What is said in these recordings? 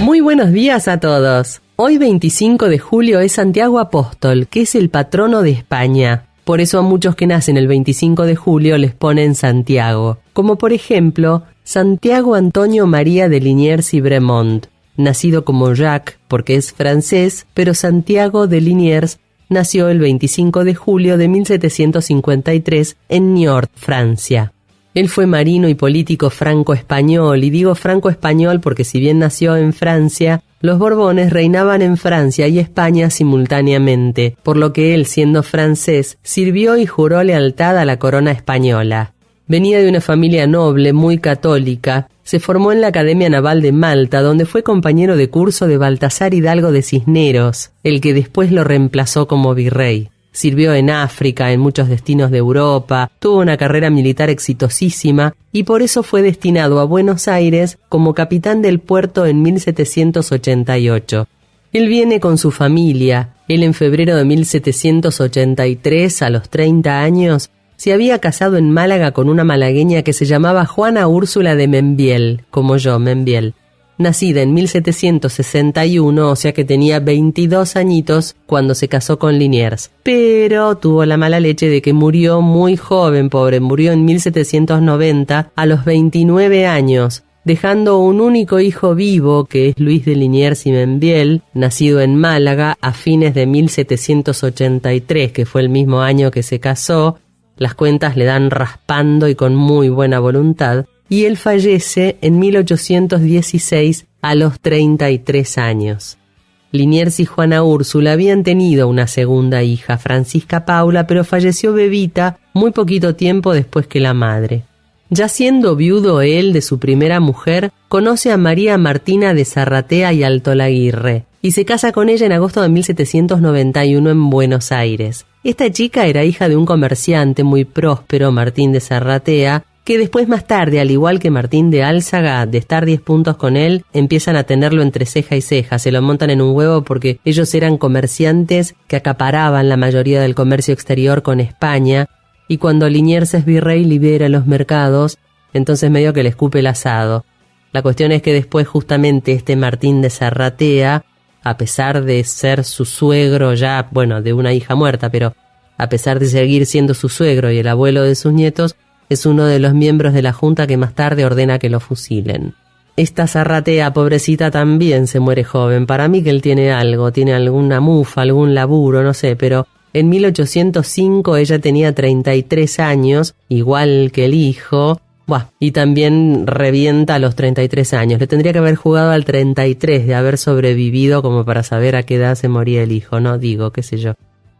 Muy buenos días a todos. Hoy 25 de julio es Santiago Apóstol, que es el patrono de España. Por eso a muchos que nacen el 25 de julio les ponen Santiago. Como por ejemplo, Santiago Antonio María de Liniers y Bremont, nacido como Jacques porque es francés, pero Santiago de Liniers nació el 25 de julio de 1753 en Niort, Francia. Él fue marino y político franco-español, y digo franco-español porque si bien nació en Francia, los Borbones reinaban en Francia y España simultáneamente, por lo que él, siendo francés, sirvió y juró lealtad a la corona española. Venía de una familia noble, muy católica, se formó en la Academia Naval de Malta, donde fue compañero de curso de Baltasar Hidalgo de Cisneros, el que después lo reemplazó como virrey. Sirvió en África, en muchos destinos de Europa, tuvo una carrera militar exitosísima y por eso fue destinado a Buenos Aires como capitán del puerto en 1788. Él viene con su familia. Él en febrero de 1783, a los 30 años, se había casado en Málaga con una malagueña que se llamaba Juana Úrsula de Membiel, como yo, Membiel. Nacida en 1761, o sea que tenía 22 añitos cuando se casó con Liniers. Pero tuvo la mala leche de que murió muy joven, pobre, murió en 1790 a los 29 años, dejando un único hijo vivo, que es Luis de Liniers y Membiel, nacido en Málaga a fines de 1783, que fue el mismo año que se casó. Las cuentas le dan raspando y con muy buena voluntad. Y él fallece en 1816 a los 33 años. Liniers y Juana Úrsula habían tenido una segunda hija, Francisca Paula, pero falleció bebita muy poquito tiempo después que la madre. Ya siendo viudo él de su primera mujer, conoce a María Martina de Zarratea y Altolaguirre, y se casa con ella en agosto de 1791 en Buenos Aires. Esta chica era hija de un comerciante muy próspero, Martín de Zarratea, que después más tarde, al igual que Martín de Álzaga, de estar 10 puntos con él, empiezan a tenerlo entre ceja y ceja, se lo montan en un huevo porque ellos eran comerciantes que acaparaban la mayoría del comercio exterior con España, y cuando Liniers es virrey libera los mercados, entonces medio que le escupe el asado. La cuestión es que después justamente este Martín de Zarratea, a pesar de ser su suegro ya, bueno, de una hija muerta, pero a pesar de seguir siendo su suegro y el abuelo de sus nietos, es uno de los miembros de la junta que más tarde ordena que lo fusilen. Esta Zarratea, pobrecita, también se muere joven. Para mí que él tiene algo, tiene alguna mufa, algún laburo, no sé, pero en 1805 ella tenía 33 años, igual que el hijo, y también revienta a los 33 años. Le tendría que haber jugado al 33 de haber sobrevivido como para saber a qué edad se moría el hijo, ¿no? Digo, qué sé yo.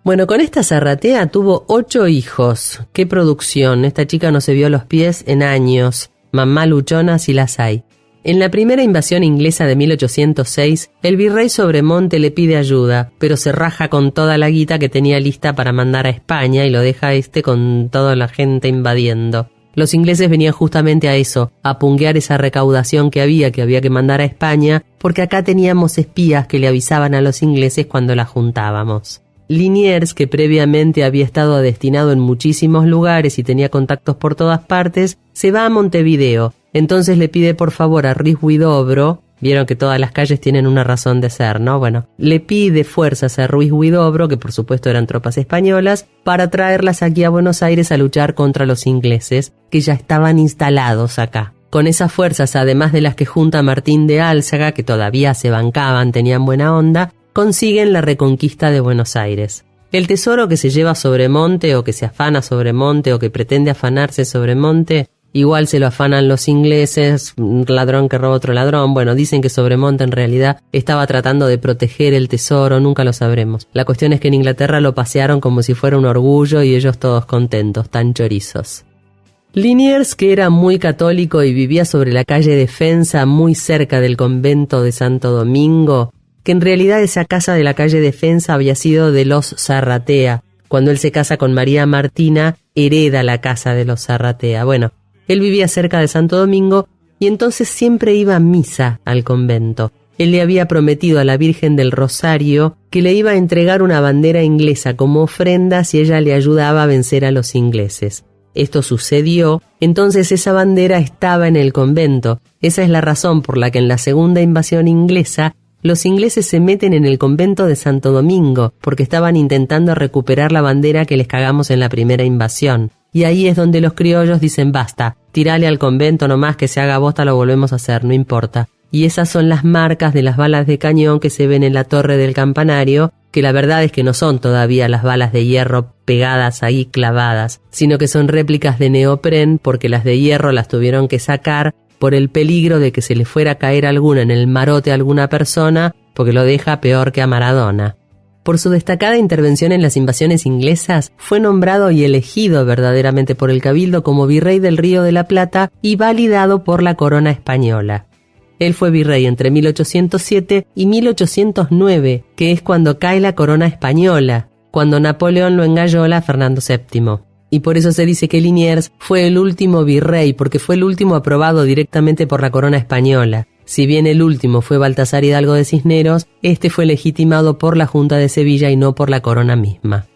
Bueno, con esta Zarratea tuvo 8 hijos. ¡Qué producción! Esta chica no se vio los pies en años. Mamá luchona si las hay. En la primera invasión inglesa de 1806, el virrey Sobremonte le pide ayuda, pero se raja con toda la guita que tenía lista para mandar a España y lo deja con toda la gente invadiendo. Los ingleses venían justamente a eso, a punguear esa recaudación que había que mandar a España, porque acá teníamos espías que le avisaban a los ingleses cuando la juntábamos. Liniers, que previamente había estado destinado en muchísimos lugares y tenía contactos por todas partes, se va a Montevideo. Entonces le pide por favor a Ruiz Huidobro, vieron que todas las calles tienen una razón de ser, ¿no? Bueno, le pide fuerzas a Ruiz Huidobro, que por supuesto eran tropas españolas, para traerlas aquí a Buenos Aires a luchar contra los ingleses, que ya estaban instalados acá. Con esas fuerzas, además de las que junta Martín de Álzaga, que todavía se bancaban, tenían buena onda, consiguen la reconquista de Buenos Aires. El tesoro que se lleva Sobremonte, o que se afana Sobremonte, o que pretende afanarse Sobremonte, igual se lo afanan los ingleses, un ladrón que roba otro ladrón. Bueno, dicen que Sobremonte en realidad estaba tratando de proteger el tesoro, nunca lo sabremos. La cuestión es que en Inglaterra lo pasearon como si fuera un orgullo y ellos todos contentos, tan chorizos. Liniers, que era muy católico y vivía sobre la calle Defensa, muy cerca del convento de Santo Domingo, que en realidad esa casa de la calle Defensa había sido de los Zarratea. Cuando él se casa con María Martina, hereda la casa de los Zarratea. Bueno, él vivía cerca de Santo Domingo y entonces siempre iba a misa al convento. Él le había prometido a la Virgen del Rosario que le iba a entregar una bandera inglesa como ofrenda si ella le ayudaba a vencer a los ingleses. esto sucedió, entonces esa bandera estaba en el convento. Esa es la razón por la que en la segunda invasión inglesa los ingleses se meten en el convento de Santo Domingo, porque estaban intentando recuperar la bandera que les cagamos en la primera invasión. Y ahí es donde los criollos dicen basta, tirale al convento nomás, que se haga bosta, lo volvemos a hacer, no importa. Y esas son las marcas de las balas de cañón que se ven en la torre del campanario, que la verdad es que no son todavía las balas de hierro pegadas ahí clavadas, sino que son réplicas de neopren, porque las de hierro las tuvieron que sacar por el peligro de que se le fuera a caer alguna en el marote a alguna persona, porque lo deja peor que a Maradona. Por su destacada intervención en las invasiones inglesas, fue nombrado y elegido verdaderamente por el Cabildo como virrey del Río de la Plata y validado por la corona española. Él fue virrey entre 1807 y 1809, que es cuando cae la corona española, cuando Napoleón lo engallola a Fernando VII. Y por eso se dice que Liniers fue el último virrey, porque fue el último aprobado directamente por la corona española. Si bien el último fue Baltasar Hidalgo de Cisneros, este fue legitimado por la Junta de Sevilla y no por la corona misma.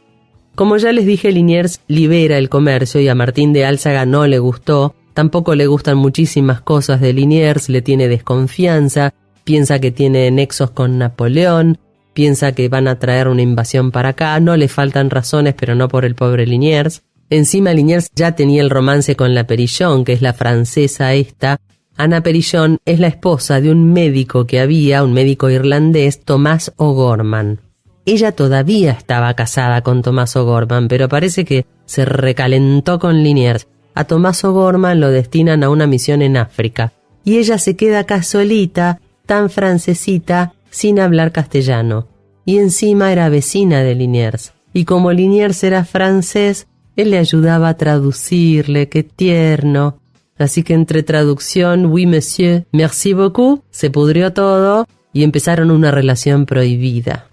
Como ya les dije, Liniers libera el comercio y a Martín de Álzaga no le gustó. Tampoco le gustan muchísimas cosas de Liniers, le tiene desconfianza, piensa que tiene nexos con Napoleón, piensa que van a traer una invasión para acá, no le faltan razones, pero no por el pobre Liniers. Encima Liniers ya tenía el romance con la Perillon, que es la francesa esta. Ana Perillon es la esposa de un médico que había, un médico irlandés, Tomás O'Gorman. Ella todavía estaba casada con Tomás O'Gorman, pero parece que se recalentó con Liniers. A Tomás O'Gorman lo destinan a una misión en África, y ella se queda acá solita, tan francesita, sin hablar castellano. Y encima era vecina de Liniers. Y como Liniers era francés, él le ayudaba a traducirle, qué tierno. Así que entre traducción, oui monsieur, merci beaucoup, se pudrió todo y empezaron una relación prohibida.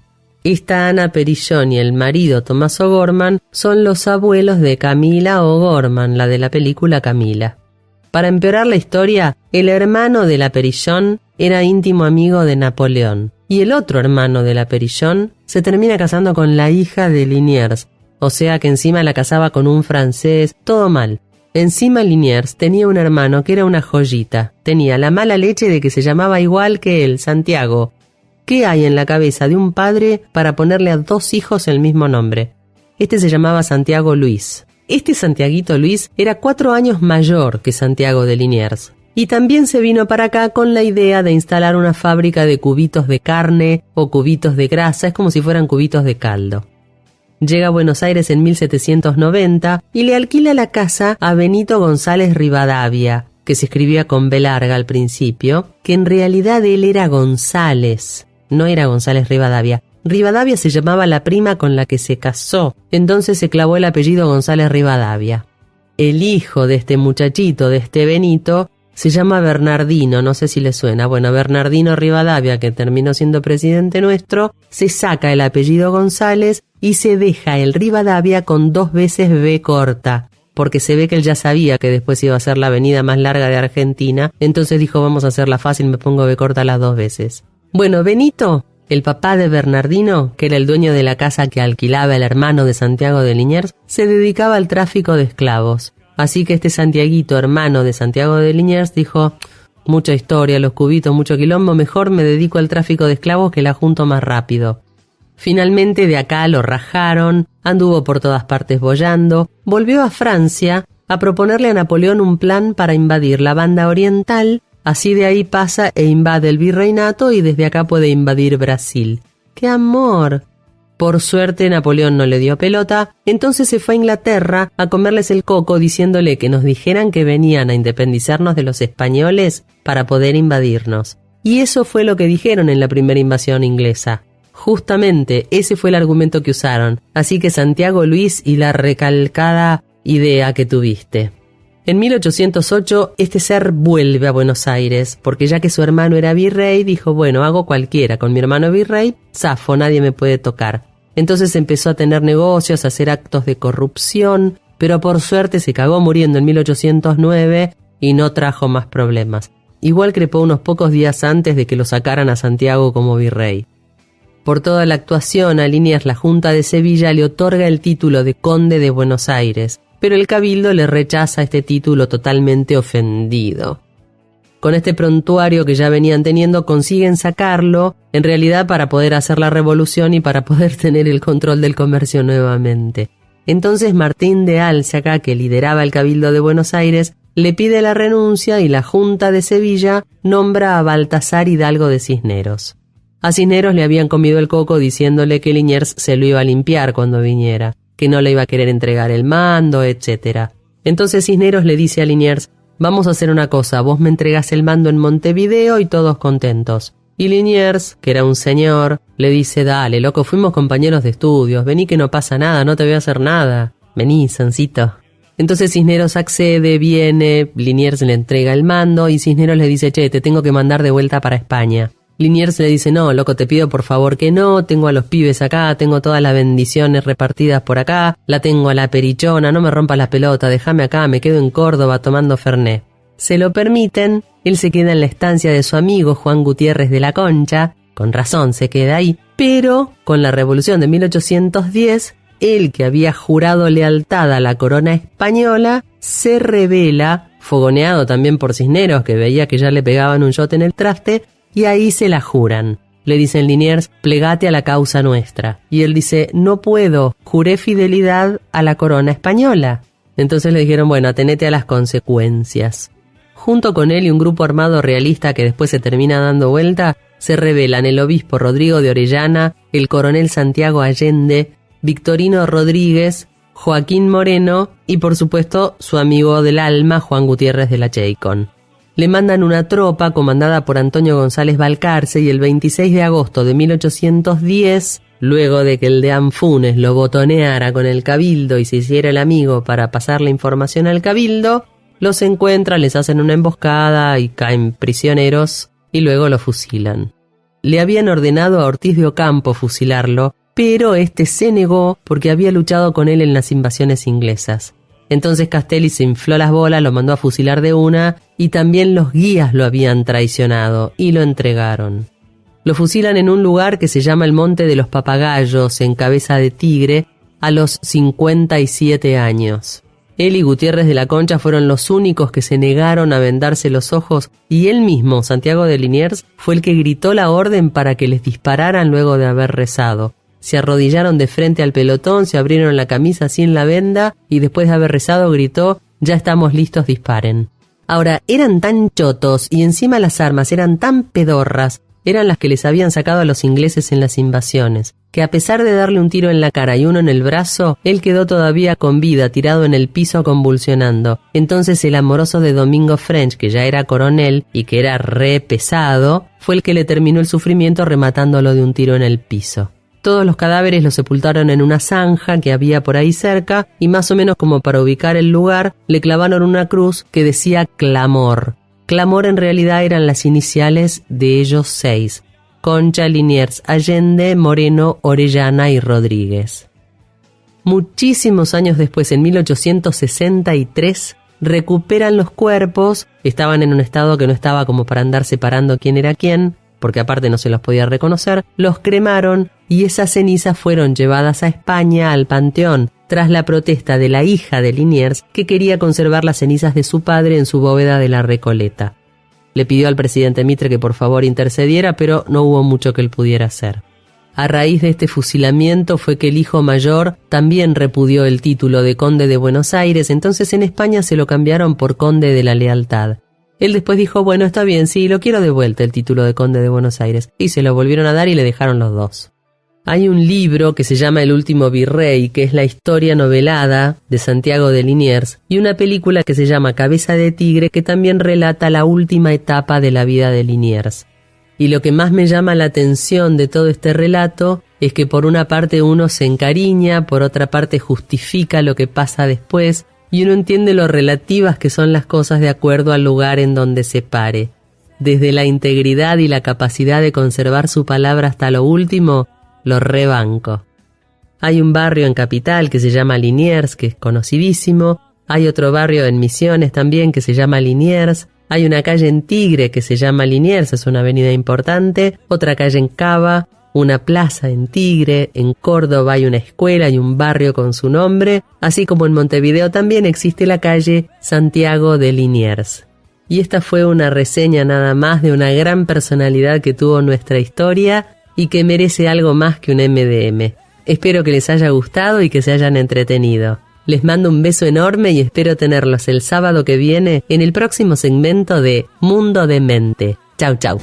Esta Ana Perillon y el marido Tomás O'Gorman son los abuelos de Camila O'Gorman, la de la película Camila. Para empeorar la historia, el hermano de la Perillon era íntimo amigo de Napoleón, y el otro hermano de la Perillon se termina casando con la hija de Liniers, o sea que encima la casaba con un francés, todo mal. Encima Liniers tenía un hermano que era una joyita, tenía la mala leche de que se llamaba igual que él, Santiago. ¿Qué hay en la cabeza de un padre para ponerle a dos hijos el mismo nombre? Este se llamaba Santiago Luis. Este Santiaguito Luis era 4 años mayor que Santiago de Liniers. Y también se vino para acá con la idea de instalar una fábrica de cubitos de carne o cubitos de grasa, es como si fueran cubitos de caldo. Llega a Buenos Aires en 1790 y le alquila la casa a Benito González Rivadavia, que se escribía con B larga al principio, que en realidad él era González, no era González Rivadavia. Rivadavia se llamaba la prima con la que se casó, entonces se clavó el apellido González Rivadavia. El hijo de este muchachito, de este Benito, se llama Bernardino, no sé si le suena. Bueno, Bernardino Rivadavia, que terminó siendo presidente nuestro, se saca el apellido González y se deja el Rivadavia con 2 veces B corta, porque se ve que él ya sabía que después iba a ser la avenida más larga de Argentina, entonces dijo vamos a hacerla fácil, me pongo B corta las 2 veces. Bueno, Benito, el papá de Bernardino, que era el dueño de la casa que alquilaba el hermano de Santiago de Liniers, se dedicaba al tráfico de esclavos. Así que este Santiaguito, hermano de Santiago de Liniers, dijo, mucha historia, los cubitos, mucho quilombo, mejor me dedico al tráfico de esclavos que la junto más rápido. Finalmente de acá lo rajaron, anduvo por todas partes boyando, volvió a Francia a proponerle a Napoleón un plan para invadir la banda oriental, así de ahí pasa e invade el virreinato y desde acá puede invadir Brasil. ¡Qué amor! Por suerte Napoleón no le dio pelota, entonces se fue a Inglaterra a comerles el coco diciéndole que nos dijeran que venían a independizarnos de los españoles para poder invadirnos. Y eso fue lo que dijeron en la primera invasión inglesa. Justamente ese fue el argumento que usaron, así que Santiago Luis y la recalcada idea que tuviste. En 1808 este ser vuelve a Buenos Aires, porque ya que su hermano era virrey, dijo, bueno, hago cualquiera, con mi hermano virrey, zafo, nadie me puede tocar. Entonces empezó a tener negocios, a hacer actos de corrupción, pero por suerte se cagó muriendo en 1809 y no trajo más problemas. Igual crepó unos pocos días antes de que lo sacaran a Santiago como virrey. Por toda la actuación a Liniers, la Junta de Sevilla le otorga el título de Conde de Buenos Aires, pero el cabildo le rechaza este título totalmente ofendido. Con este prontuario que ya venían teniendo consiguen sacarlo, en realidad para poder hacer la revolución y para poder tener el control del comercio nuevamente. Entonces Martín de Álzaga, que lideraba el cabildo de Buenos Aires, le pide la renuncia y la Junta de Sevilla nombra a Baltasar Hidalgo de Cisneros. A Cisneros le habían comido el coco diciéndole que Liniers se lo iba a limpiar cuando viniera, que no le iba a querer entregar el mando, etc. Entonces Cisneros le dice a Liniers: vamos a hacer una cosa, vos me entregás el mando en Montevideo y todos contentos. Y Liniers, que era un señor, le dice: dale, loco, fuimos compañeros de estudios, vení que no pasa nada, no te voy a hacer nada. Vení, Sancito. Entonces Cisneros accede, viene, Liniers le entrega el mando y Cisneros le dice: che, te tengo que mandar de vuelta para España. Liniers le dice: no, loco, te pido por favor que no, tengo a los pibes acá, tengo todas las bendiciones repartidas por acá, la tengo a la perichona, no me rompas la pelota, déjame acá, me quedo en Córdoba tomando Fernet. Se lo permiten, él se queda en la estancia de su amigo Juan Gutiérrez de la Concha, con razón se queda ahí, pero con la revolución de 1810, él que había jurado lealtad a la corona española, se rebela, fogoneado también por Cisneros, que veía que ya le pegaban un shot en el traste, y ahí se la juran. Le dicen Liniers: plegate a la causa nuestra. Y él dice: no puedo, juré fidelidad a la corona española. Entonces le dijeron: bueno, atenete a las consecuencias. Junto con él y un grupo armado realista que después se termina dando vuelta, se rebelan el obispo Rodrigo de Orellana, el coronel Santiago Allende, Victorino Rodríguez, Joaquín Moreno y por supuesto su amigo del alma Juan Gutiérrez de la Cheicón. Le mandan una tropa comandada por Antonio González Balcarce y el 26 de agosto de 1810, luego de que el deán Funes lo botoneara con el cabildo y se hiciera el amigo para pasar la información al cabildo, los encuentran, les hacen una emboscada y caen prisioneros y luego lo fusilan. Le habían ordenado a Ortiz de Ocampo fusilarlo, pero este se negó porque había luchado con él en las invasiones inglesas. Entonces Castelli se infló las bolas, lo mandó a fusilar de una y también los guías lo habían traicionado y lo entregaron. Lo fusilan en un lugar que se llama el Monte de los Papagayos, en Cabeza de Tigre, a los 57 años. Él y Gutiérrez de la Concha fueron los únicos que se negaron a vendarse los ojos y él mismo, Santiago de Liniers, fue el que gritó la orden para que les dispararan luego de haber rezado. Se arrodillaron de frente al pelotón, se abrieron la camisa sin la venda y después de haber rezado gritó: ya estamos listos, disparen. Ahora, eran tan chotos y encima las armas eran tan pedorras, eran las que les habían sacado a los ingleses en las invasiones, que a pesar de darle un tiro en la cara y uno en el brazo, él quedó todavía con vida, tirado en el piso convulsionando. Entonces el amoroso de Domingo French, que ya era coronel y que era re pesado, fue el que le terminó el sufrimiento rematándolo de un tiro en el piso. Todos los cadáveres los sepultaron en una zanja que había por ahí cerca y más o menos como para ubicar el lugar, le clavaron una cruz que decía Clamor. Clamor en realidad eran las iniciales de ellos 6: Concha, Liniers, Allende, Moreno, Orellana y Rodríguez. Muchísimos años después, en 1863, recuperan los cuerpos, estaban en un estado que no estaba como para andar separando quién era quién, porque aparte no se los podía reconocer, los cremaron y esas cenizas fueron llevadas a España, al Panteón, tras la protesta de la hija de Liniers, que quería conservar las cenizas de su padre en su bóveda de la Recoleta. Le pidió al presidente Mitre que por favor intercediera, pero no hubo mucho que él pudiera hacer. A raíz de este fusilamiento fue que el hijo mayor también repudió el título de conde de Buenos Aires, entonces en España se lo cambiaron por conde de la Lealtad. Él después dijo: bueno, está bien, sí, lo quiero de vuelta el título de conde de Buenos Aires, y se lo volvieron a dar y le dejaron los dos. Hay un libro que se llama El último virrey, que es la historia novelada de Santiago de Liniers, y una película que se llama Cabeza de Tigre, que también relata la última etapa de la vida de Liniers. Y lo que más me llama la atención de todo este relato es que por una parte uno se encariña, por otra parte justifica lo que pasa después, y uno entiende lo relativas que son las cosas de acuerdo al lugar en donde se pare. Desde la integridad y la capacidad de conservar su palabra hasta lo último, lo rebanco. Hay un barrio en Capital que se llama Liniers, que es conocidísimo. Hay otro barrio en Misiones también que se llama Liniers. Hay una calle en Tigre que se llama Liniers, es una avenida importante. Otra calle en Cava. una plaza en Tigre, en Córdoba hay una escuela y un barrio con su nombre, así como en Montevideo también existe la calle Santiago de Liniers. Y esta fue una reseña nada más de una gran personalidad que tuvo nuestra historia y que merece algo más que un MDM. Espero que les haya gustado y que se hayan entretenido. Les mando un beso enorme y espero tenerlos el sábado que viene en el próximo segmento de Mundo de Mente. Chau, chau.